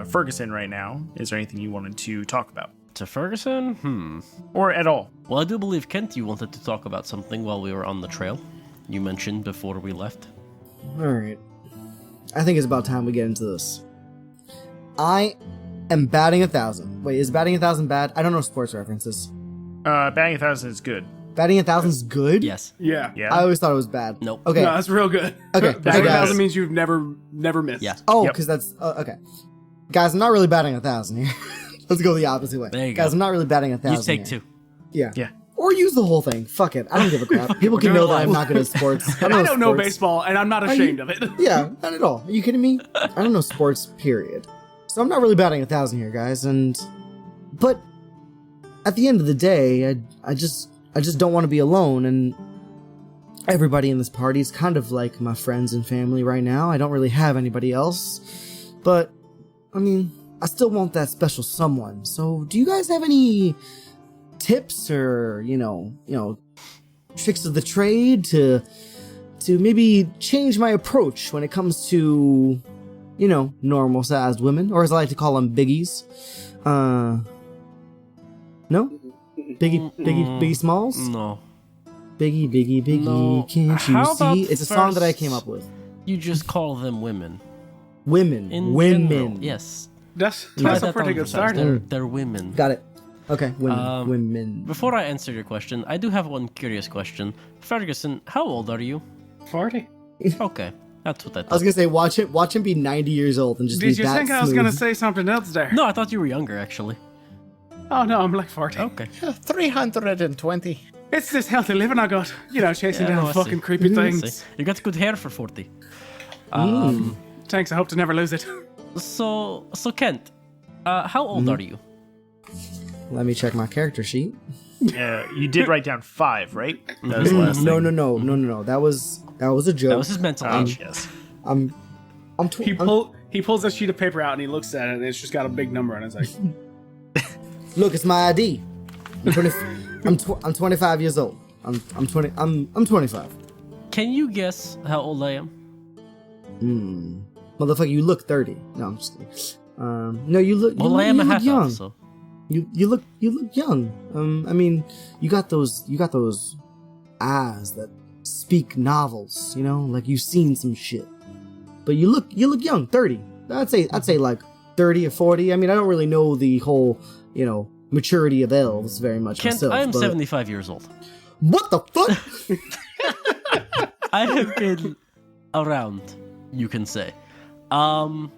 Ferguson right now, is there anything you wanted to talk about? To Ferguson? Or at all? Well, I do believe, Kent, you wanted to talk about something while we were on the trail. You mentioned before we left. Alright. I think it's about time we get into this. I am batting 1,000. Wait, is batting 1,000 bad? I don't know sports references. Batting 1,000 is good. Batting 1,000 is good? Yes. Yeah. I always thought it was bad. Nope. Okay. No, that's real good. Okay. Batting Okay, 1,000 means you've never missed. Yeah. Oh, Yep. because that's... okay. Guys, I'm not really batting 1,000 here. Let's go the opposite way. There you Guys, go. I'm not really batting 1,000 You take here. 2. Yeah. Yeah. Or use the whole thing. Fuck it. I don't give a crap. People can know that I'm not good at sports. I don't know sports. baseball, and I'm not ashamed of it. Yeah, not at all. Are you kidding me? I don't know sports, period. So I'm not really batting 1,000 here, guys, but at the end of the day, I just don't want to be alone, and everybody in this party is kind of like my friends and family right now. I don't really have anybody else, but I mean, I still want that special someone. So do you guys have any tips or, you know, tricks of the trade to to maybe change my approach when it comes to, you know, normal-sized women, or as I like to call them, biggies. No? Biggie Smalls? No. Biggie, No. can't you How about see? It's a song that I first came up with. You just call them women. Women. In women. general, yes. That's Try a that pretty on good for start. size. They're women. Got it. Okay, women. Women. Before I answer your question, I do have one curious question. Ferguson, how old are you? 40. Okay, that's what I I was thought. gonna say, watch him be 90 years old and just be Did you that think I was smooth. going to say something else there? No, I thought you were younger, actually. Oh, no, I'm like 40. Okay. 320. It's this healthy living I got. You know, chasing Yeah, no, down I fucking see. creepy I things. see. You got good hair for 40. Thanks, I hope to never lose it. So Kent, how old are you? Let me check my character sheet. You did write down 5, right? That was the last No. thing. That was a joke. That was his mental age. Yes. I'm He pulls a sheet of paper out and he looks at it and it's just got a big number and it's like, Look, it's my ID. I'm 25 years old. I'm 25. Can you guess how old I am? Motherfucker, you look 30. No, I'm just kidding. No, you look. Well, I am a half young. elf, so. You look young. I mean, you got those eyes that speak novels. You know, like you've seen some shit. But you look young. 30. I'd say like 30 or 40. I mean, I don't really know the whole, you know, maturity of elves very much Kent, myself. I am but 75 years old. What the fuck? I have been around, you can say. And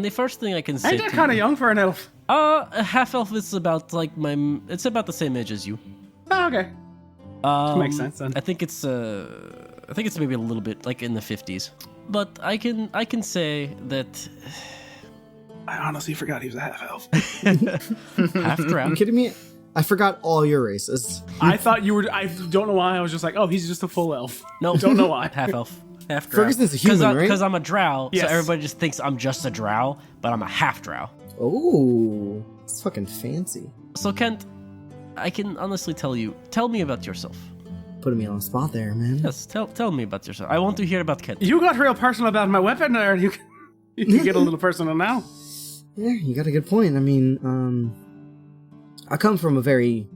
the first thing I can say ain't that kind of young for an elf? a half elf is about like it's about the same age as you. Oh, okay. Makes sense then. I think it's maybe a little bit like in the 50s. But I can say that I honestly forgot he was a half elf. half You drow. kidding me? I forgot all your races. I thought you were. I don't know why. I was just like, oh, he's just a full elf. No, Don't know why. half elf. Half drow. Ferguson's a human, right? Because I'm a drow, Yes. so everybody just thinks I'm just a drow, but I'm a half drow. Oh, it's fucking fancy. So Kent, I can honestly tell me about yourself. Putting me on the spot there, man. Yes, tell me about yourself. I want to hear about Kent. You got real personal about my weapon there. You can get a little personal now. Yeah, you got a good point. I mean, I come from a very,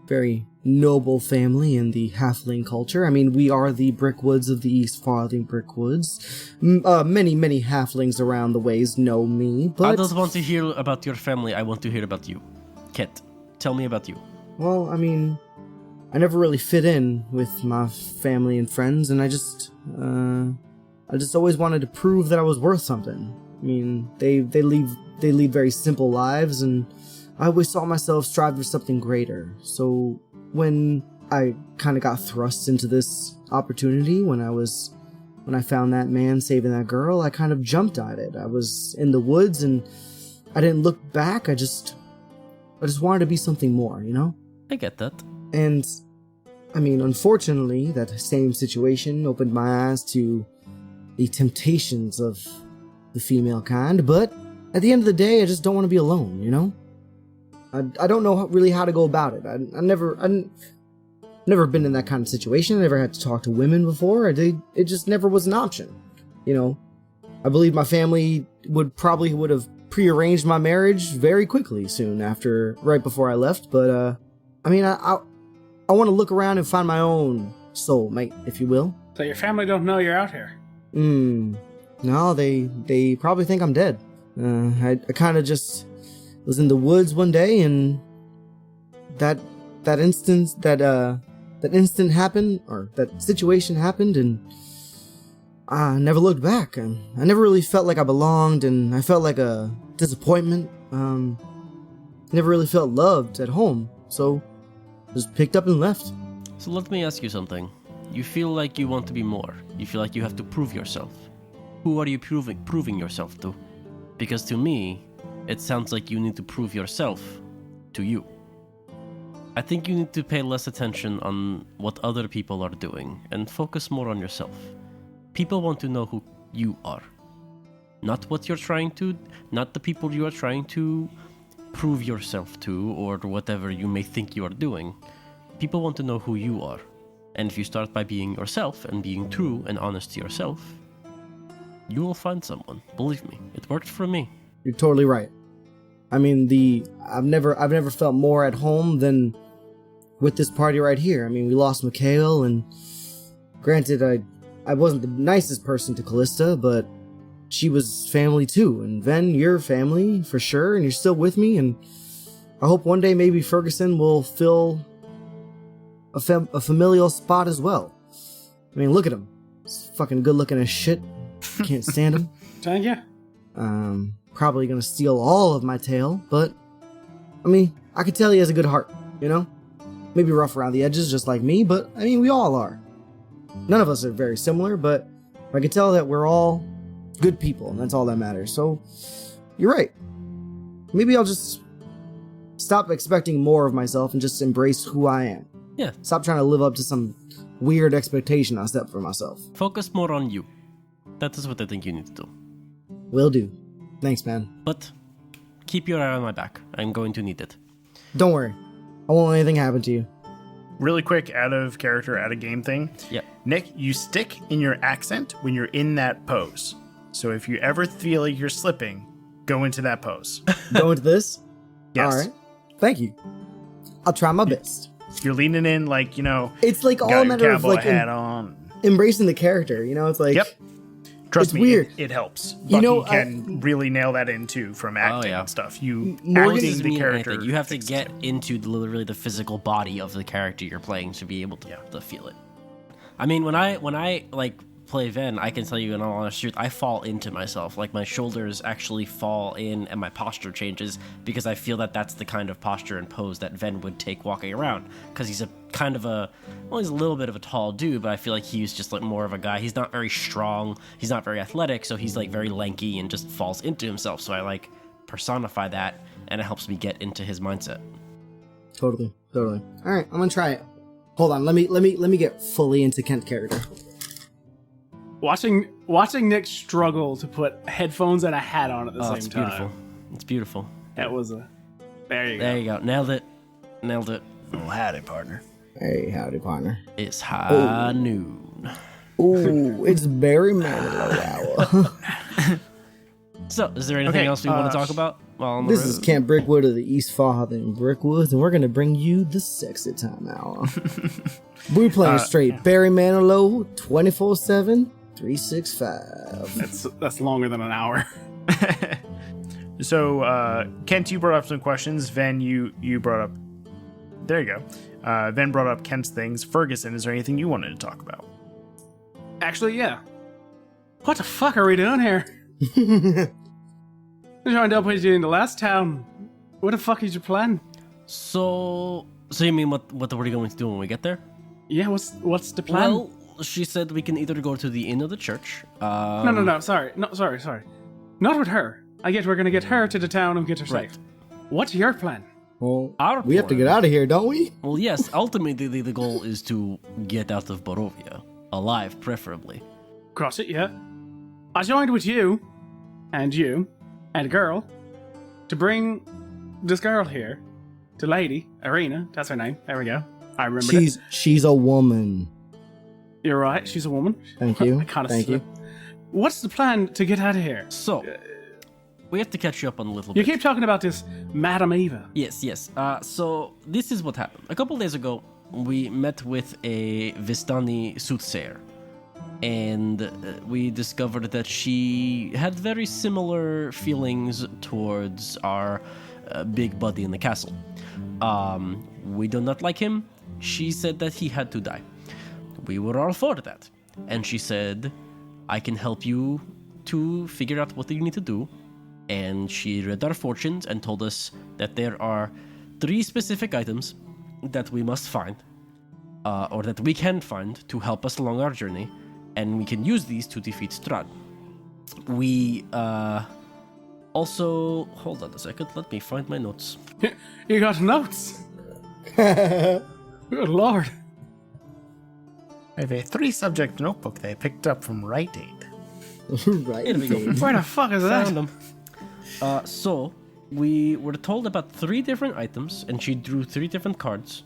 very noble family in the halfling culture. I mean, we are the Brickwoods of the East Farthing Brickwoods. Many, many halflings around the ways know me, but... I don't want to hear about your family. I want to hear about you. Kent, tell me about you. Well, I mean, I never really fit in with my family and friends, and I just always wanted to prove that I was worth something. I mean, they lead very simple lives, and I always saw myself strive for something greater. So when I kind of got thrust into this opportunity, when I found that man saving that girl, I kind of jumped at it. I was in the woods, and I didn't look back. I just wanted to be something more, you know? I get that. And, I mean, unfortunately, that same situation opened my eyes to the temptations of the female kind, but at the end of the day, I just don't want to be alone, you know? I don't know really how to go about it. I've never been in that kind of situation. I never had to talk to women before. It just never was an option, you know? I believe my family would have prearranged my marriage very quickly right before I left, but, I mean, I want to look around and find my own soulmate, if you will. So your family don't know you're out here. No, they probably think I'm dead. I kind of just was in the woods one day, and that instant happened, or that situation happened, and I never looked back. I never really felt like I belonged, and I felt like a disappointment. Never really felt loved at home, so just picked up and left. So let me ask you something. You feel like you want to be more. You feel like you have to prove yourself. Who are you proving yourself to? Because to me, it sounds like you need to prove yourself to you. I think you need to pay less attention on what other people are doing and focus more on yourself. People want to know who you are. Not what you're trying to, not the people you are trying to prove yourself to or whatever you may think you are doing. People want to know who you are. And if you start by being yourself and being true and honest to yourself, you will find someone. Believe me, it worked for me. You're totally right. I mean, I've never felt more at home than with this party right here. I mean, we lost Mikhail, and granted, I wasn't the nicest person to Callista, but she was family too. And Ven, you're family for sure, and you're still with me. And I hope one day maybe Ferguson will fill a familial spot as well. I mean, look at him. He's fucking good looking as shit. Can't stand him. Thank you. Probably gonna steal all of my tail, but I mean, I could tell he has a good heart, you know? Maybe rough around the edges just like me, but I mean, we all are. None of us are very similar, but I can tell that we're all good people, and that's all that matters. So, you're right. Maybe I'll just stop expecting more of myself and just embrace who I am. Yeah. Stop trying to live up to some weird expectation I set for myself. Focus more on you. That is what I think you need to do. Will do. Thanks, man. But keep your eye on my back. I'm going to need it. Don't worry. I won't let anything happen to you. Really quick, out of character, out of game thing. Yep. Nick, you stick in your accent when you're in that pose. So if you ever feel like you're slipping, go into that pose. Go into this? Yes. All right. Thank you. I'll try my best. You're leaning in like, it's like all a matter of like hat on. Embracing the character, it's like... Yep. Trust it's me, weird. It helps. Bucky can really nail that in too from acting and stuff. You acting the character. You have to get into literally the physical body of the character you're playing to be able to feel it. I mean, when I like play Ven, I can tell you in all honesty, I fall into myself. Like my shoulders actually fall in, and my posture changes because I feel that that's the kind of posture and pose that Ven would take walking around. Because he's he's a little bit of a tall dude, but I feel like he's just like more of a guy. He's not very strong. He's not very athletic, so he's like very lanky and just falls into himself. So I like personify that, and it helps me get into his mindset. Totally. All right, I'm gonna try it. Hold on, let me get fully into Kent character. Watching Nick struggle to put headphones and a hat on at the same time. Beautiful. It's beautiful. That was There you go. There you go. Nailed it. Oh, howdy, partner. Hey, howdy, partner. It's high noon. Ooh, it's very Manilow hour. So, is there anything else we want to talk about while on the This road? is Camp Brickwood of the East Farthing Brickwoods, and we're going to bring you the sexy time hour. We're playing straight Barry Manilow 24/7, 365. That's longer than an hour. So, Kent, you brought up some questions. Ven, you brought up... There you go. Ven brought up Kent's things. Ferguson, is there anything you wanted to talk about? Actually, yeah. What the fuck are we doing here? I joined up with you in the last town. What the fuck is your plan? So you mean what are we going to do when we get there? Yeah, what's the plan? Well, she said we can either go to the inn or the church. No, sorry. Not with her. I get we're gonna get her to the town and get her safe. What's your plan? Well, we have to get out of here, don't we? Well, yes. Ultimately, the goal is to get out of Borovia. Alive, preferably. Cross it, yeah. I joined with you and a girl to bring this girl here to Lady Ireena. That's her name. There we go. I remember. She's a woman. You're right. She's a woman. Thank you. Thank you. What's the plan to get out of here? So, we have to catch you up on a little bit. You keep talking about this Madame Eva. Yes. So, this is what happened. A couple days ago, we met with a Vistani soothsayer. And we discovered that she had very similar feelings towards our big buddy in the castle. We do not like him. She said that he had to die. We were all for that. And she said, I can help you to figure out what you need to do. And she read our fortunes and told us that there are 3 specific items that we must find, or that we can find to help us along our journey. And we can use these to defeat Strahd. We also... Hold on a second, let me find my notes. You got notes? Good lord. I have a 3-subject notebook that I picked up from Rite Aid. Right. Where the fuck is that? Found them. So, we were told about 3 different items, and she drew 3 different cards.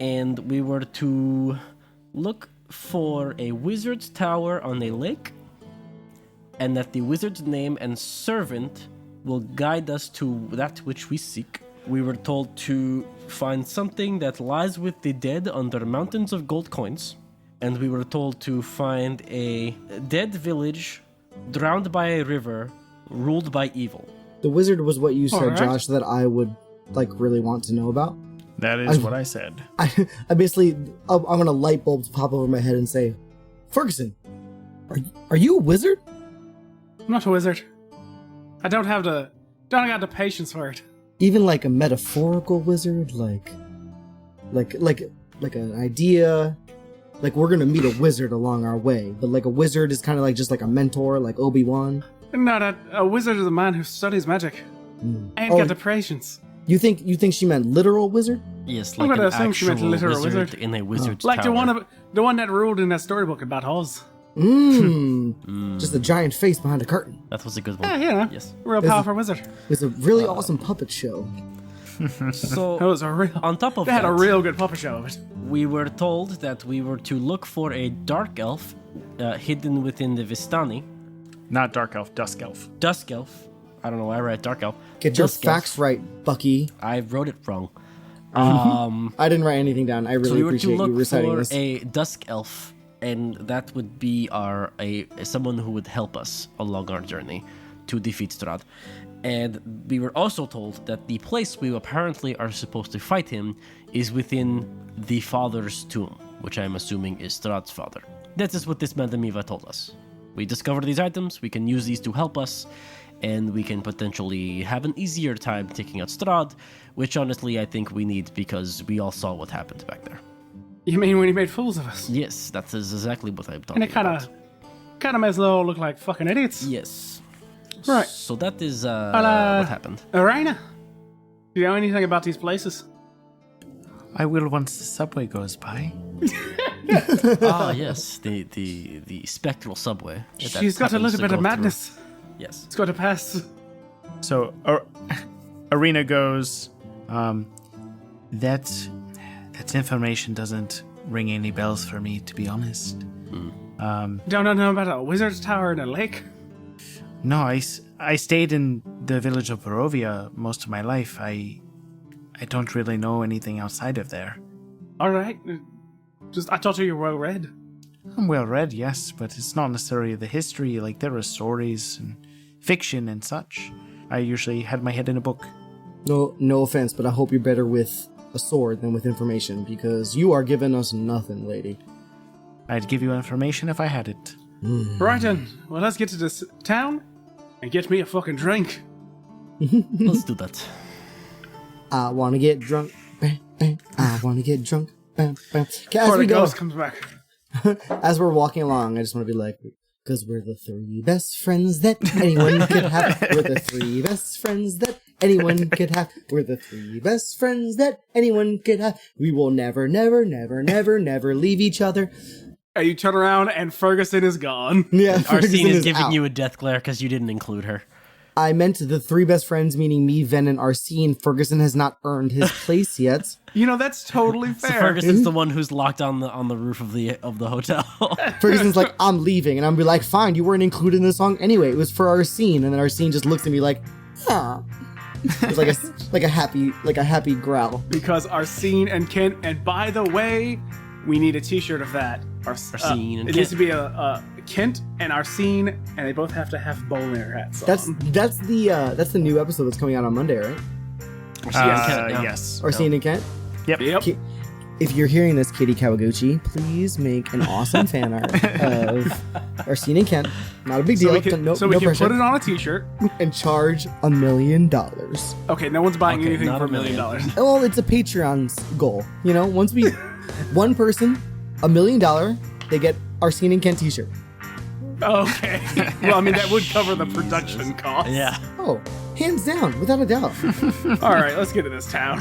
And we were to look for a wizard's tower on a lake, and that the wizard's name and servant will guide us to that which we seek. We were told to find something that lies with the dead under mountains of gold coins, and we were told to find a dead village drowned by a river ruled by evil. The wizard was what you said, Alright. Josh, that I would really want to know about. That is what I said. I basically, I want a light bulb to pop over my head and say, Ferguson, are you a wizard? I'm not a wizard. I don't got the patience for it. Even like a metaphorical wizard, like an idea. Like we're gonna meet a wizard along our way, but like a wizard is kind of like just like a mentor, like Obi-Wan. No, a wizard is a man who studies magic. Ain't Oh, got the patience. You think she meant literal wizard? Yes, I'm like gonna an assume she meant actual literal wizard wizard. in a wizard's Like tower. the one that ruled in that storybook about Oz. Just a giant face behind a curtain. That was a good one. Yeah, you know. Yes. Real powerful wizard. It's a really awesome puppet show. So That was a real. on top of They had that, a real good puppet show of it. we were told that we were to look for a dark elf hidden within the Vistani. Not dark elf, dusk elf. Dusk elf. I don't know why I write dark elf. Get your Dusk elf. facts right, Bucky. I wrote it wrong. I didn't write anything down. I So really we were to appreciate you look reciting for this. a dusk elf, and that would be someone who would help us along our journey to defeat Strahd. And we were also told that the place we apparently are supposed to fight him is within the father's tomb, which I'm assuming is Strahd's father. That is what this Madame Eva told us. We discovered these items, we can use these to help us, and we can potentially have an easier time taking out Strahd, which honestly I think we need because we all saw what happened back there. You mean when he made fools of us? Yes, that is exactly what I'm talking And it kind about. of makes us all look like fucking idiots. Yes. Right. So that is Well, what happened. Ireena, do you know anything about these places? I will once the subway goes by. Yes, the spectral subway. She's got a little bit of madness. Yes. It's got to pass. So Ireena goes, that information doesn't ring any bells for me, to be honest. Don't know about a wizard's tower in a lake. No, I stayed in the village of Barovia most of my life. I don't really know anything outside of there. All right. I thought you were well read. I'm well read, yes, but it's not necessarily the history. Like, there are stories and fiction and such. I usually had my head in a book. No offense, but I hope you're better with a sword than with information, because you are giving us nothing, lady. I'd give you information if I had it. Right then. Well, let's get to this town and get me a fucking drink. Let's do that. I want to get drunk. Bam, bam. I want to get drunk. Bam, bam. Okay, as Before we the go, ghost comes back. as we're walking along, I just want to be like, because we're the three best friends that anyone could have. We're the three best friends that anyone could have. We're the three best friends that anyone could have. We will never, never, never, never, never leave each other. And you turn around and Ferguson is gone. Yeah, Arcene Ferguson is giving out. you a death glare because you didn't include her. I meant the three best friends, meaning me, Ven, and Arcene. Ferguson has not earned his place yet. You know, that's totally So fair. Ferguson's the one who's locked on the roof of the hotel. Ferguson's like, I'm leaving, and I'm be like, fine, you weren't included in the song anyway. It was for Arcene, and then Arcene just looks at me like, huh. It's like a happy growl. Because Arcene and Kent, and by the way, we need a t-shirt of that. Arcene and it needs Kent. to be a Kent and Arcene, and they both have to have bowler hats on. That's the new episode that's coming out on Monday, right? Kent, yeah. Yes. Arcene and Kent. Yep. Yep. If you're hearing this, Kati Kawaguchi, please make an awesome fan art of Arcene and Kent. Not a big deal. So we can, no pressure. put it on a t-shirt. And charge $1 million. Okay, no one's buying Okay, anything not for $1 $1 million. Well, it's a Patreon's goal. You know, once we one person, $1 million, they get Arcene and Kent t-shirt. Okay. Well, I mean, that would cover the production cost. Yeah. Oh, hands down, without a doubt. All right, let's get to this town.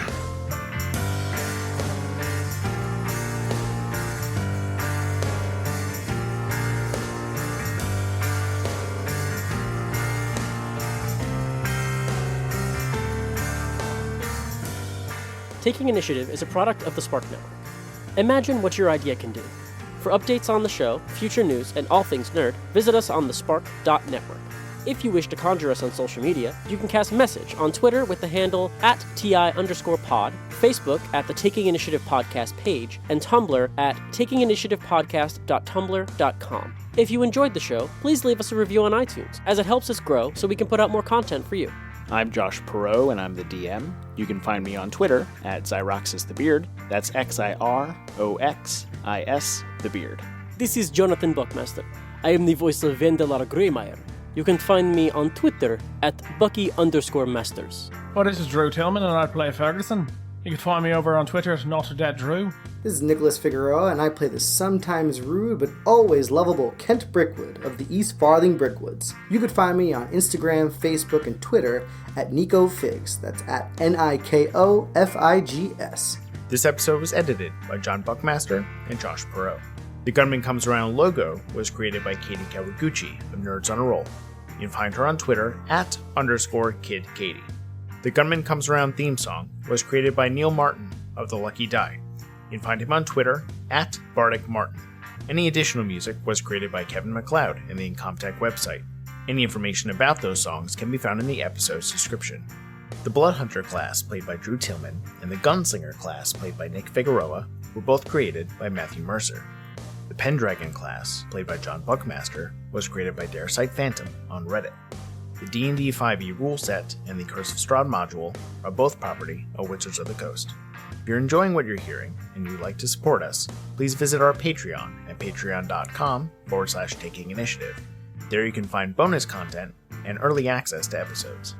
Taking Initiative is a product of the Spark Network. Imagine what your idea can do. For updates on the show, future news, and all things nerd, visit us on thespark.network. If you wish to conjure us on social media, you can cast message on Twitter with the handle @TI_pod, Facebook at the Taking Initiative Podcast page, and Tumblr at takinginitiativepodcast.tumblr.com. If you enjoyed the show, please leave us a review on iTunes, as it helps us grow so we can put out more content for you. I'm Josh Perot, and I'm the DM. You can find me on Twitter at XyroxisTheBeard. That's XIROXIS the Beard. This is Jonathan Buckmaster. I am the voice of Vendelar Greymeyer. You can find me on Twitter at Bucky_Masters. Well, this is Drew Tillman, and I play Ferguson. You can find me over on Twitter at NotADeadDrew. This is Nicholas Figueroa, and I play the sometimes rude but always lovable Kent Brickwood of the East Farthing Brickwoods. You could find me on Instagram, Facebook, and Twitter at NicoFigs. That's at NIKOFIGS. This episode was edited by John Buckmaster and Josh Perot. The Gunman Comes Around logo was created by Kati Kawaguchi of Nerds on a Roll. You can find her on Twitter at @KidKatie. The Gunman Comes Around theme song was created by Neil Martin of The Lucky Die. You can find him on Twitter at BardicMartin. Any additional music was created by Kevin MacLeod in the Incomptech website. Any information about those songs can be found in the episode's description. The Bloodhunter class, played by Drew Tillman, and the Gunslinger class, played by Nick Figueroa, were both created by Matthew Mercer. The Pendragon class, played by John Buckmaster, was created by Daresight Phantom on Reddit. The D&D 5e rule set and the Curse of Strahd module are both property of Wizards of the Coast. If you're enjoying what you're hearing and you'd like to support us, please visit our Patreon at patreon.com/takinginitiative. There you can find bonus content and early access to episodes.